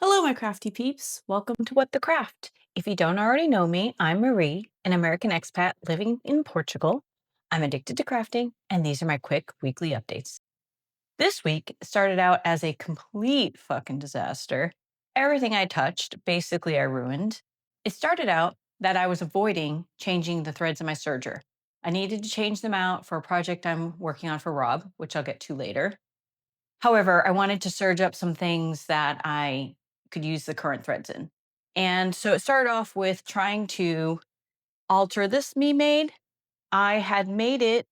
Hello, my crafty peeps. Welcome to What the Craft. If you don't already know me, I'm Marie, an American expat living in Portugal. I'm addicted to crafting, and these are my quick weekly updates. This week started out as a complete fucking disaster. Everything I touched, basically, I ruined. It started out that I was avoiding changing the threads in my serger. I needed to change them out for a project I'm working on for Rob, which I'll get to later. However, I wanted to serge up some things that I could use the current threads in. And so it started off with trying to alter this me made. I had made it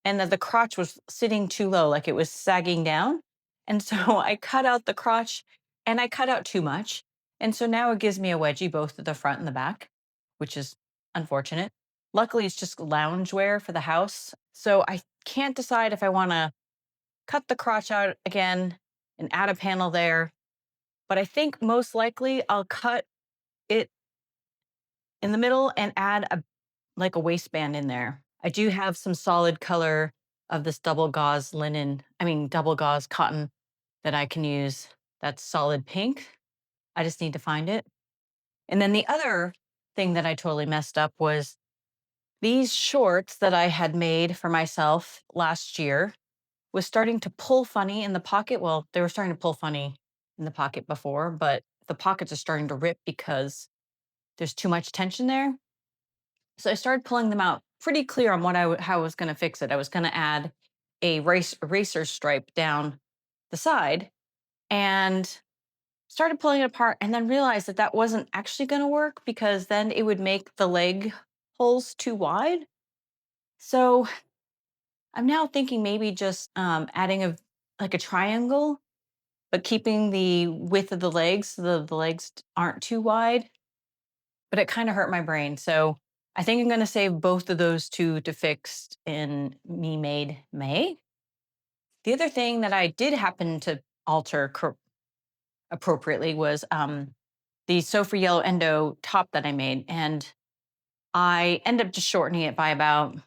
and that the crotch was sitting too low, like it was sagging down. And so I cut out the crotch and I cut out too much. And so now it gives me a wedgie both at the front and the back, which is unfortunate. Luckily, it's just loungewear for the house. So I can't decide if I want to cut the crotch out again and add a panel there. But I think most likely I'll cut it in the middle and add a waistband in there. I do have some solid color of this double gauze linen, double gauze cotton that I can use. That's solid pink. I just need to find it. And then the other thing that I totally messed up was these shorts that I had made for myself last year was starting to pull funny in the pocket. Well, they were starting to pull funny in the pocket before, but the pockets are starting to rip because there's too much tension there. So I started pulling them out pretty clear on how I was going to fix it. I was going to add a racer stripe down the side and started pulling it apart and then realized that that wasn't actually going to work because then it would make the leg holes too wide. So I'm now thinking maybe just adding a triangle but keeping the width of the legs so the legs aren't too wide. But it kind of hurt my brain. So I think I'm going to save both of those two to fix in Me Made May. The other thing that I did happen to alter appropriately was the Sofa Yellow Endo top that I made. And I ended up just shortening it by about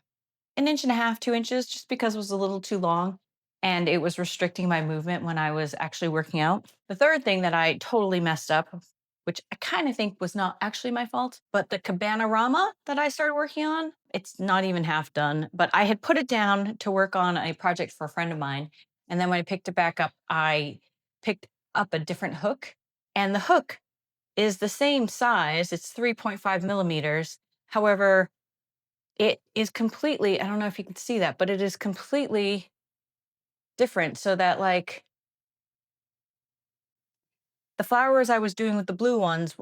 an inch and a half, 2 inches, just because it was a little too long and it was restricting my movement when I was actually working out. The third thing that I totally messed up, which I kind of think was not actually my fault, but the cabana rama that I started working on, it's not even half done, but I had put it down to work on a project for a friend of mine. And then when I picked it back up, I picked up a different hook, and the hook is the same size. It's 3.5 millimeters. However, it is completely, I don't know if you can see that, but it is completely different. So that like the flowers I was doing with the blue ones,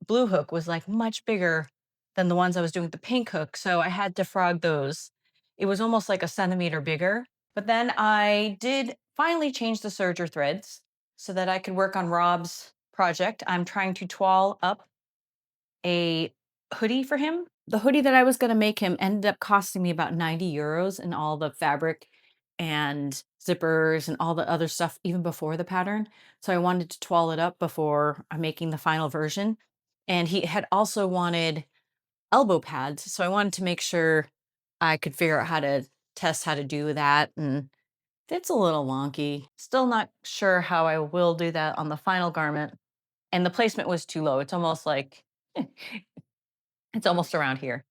blue hook was like much bigger than the ones I was doing with the pink hook. So I had to frog those. It was almost like a centimeter bigger. But then I did finally change the serger threads so that I could work on Rob's project. I'm trying to toile up a hoodie for him. The hoodie that I was going to make him ended up costing me about 90 euros and all the fabric and zippers and all the other stuff, even before the pattern. So I wanted to toile it up before I'm making the final version. And he had also wanted elbow pads. So I wanted to make sure I could figure out how to test how to do that. And it's a little wonky. Still not sure how I will do that on the final garment. And the placement was too low. It's almost like it's almost around here.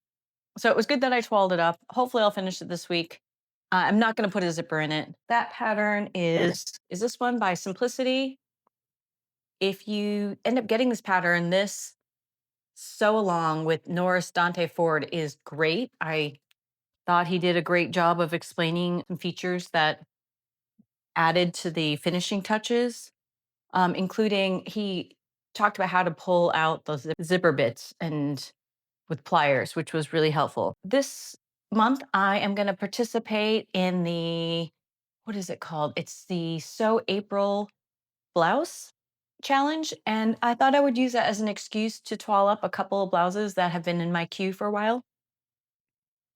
So it was good that I toiled it up. Hopefully I'll finish it this week. I'm not going to put a zipper in it. That pattern is this one by Simplicity. If you end up getting this pattern, this sew along with Norris Dante Ford is great. I thought he did a great job of explaining some features that added to the finishing touches, including he talked about how to pull out those zipper bits and with pliers, which was really helpful. This month, I am going to participate in what is it called? It's the Sew April Blouse challenge. And I thought I would use that as an excuse to toile up a couple of blouses that have been in my queue for a while.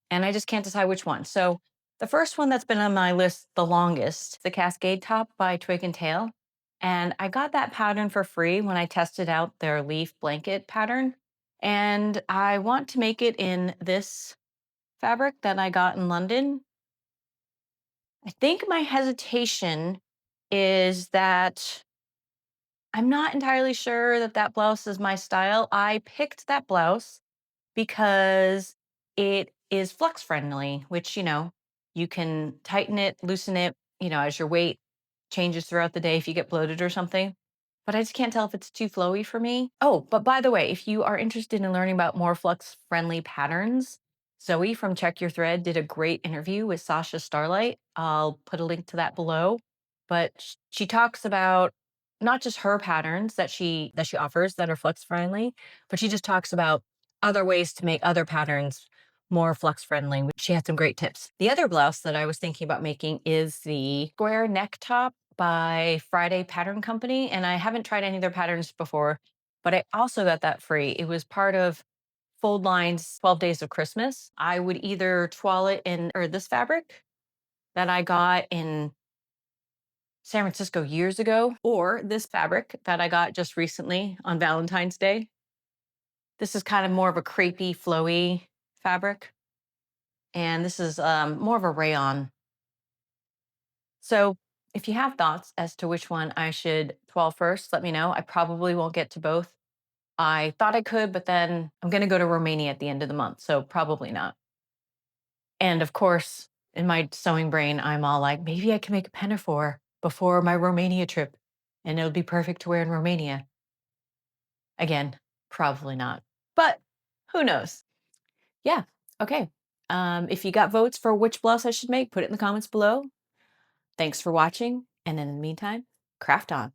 And I just can't decide which one. So the first one that's been on my list the longest, the Cascade top by Twig and Tail. And I got that pattern for free when I tested out their leaf blanket pattern. And I want to make it in this fabric that I got in London. I think my hesitation is that I'm not entirely sure that that blouse is my style. I picked that blouse because it is flex friendly, which, you can tighten it, loosen it, as your weight changes throughout the day if you get bloated or something. But I just can't tell if it's too flowy for me. Oh, but by the way, if you are interested in learning about more flex friendly patterns, Zoe from Check Your Thread did a great interview with Sasha Starlight. I'll put a link to that below. But she talks about not just her patterns that she offers that are flex friendly, but she just talks about other ways to make other patterns more flex friendly. She had some great tips. The other blouse that I was thinking about making is the square neck top by Friday Pattern Company. And I haven't tried any of their patterns before, but I also got that free. It was part of Fold Line's 12 Days of Christmas. I would either toile it in or this fabric that I got in San Francisco years ago, or this fabric that I got just recently on Valentine's Day. This is kind of more of a crepey, flowy fabric. And this is more of a rayon. So if you have thoughts as to which one I should toile first, let me know. I probably won't get to both. I thought I could, but then I'm going to go to Romania at the end of the month. So probably not. And of course, in my sewing brain, I'm all like, maybe I can make a pinafore before my Romania trip and it'll be perfect to wear in Romania. Again, probably not, but who knows? Yeah. Okay. If you got votes for which blouse I should make, put it in the comments below. Thanks for watching. And in the meantime, craft on.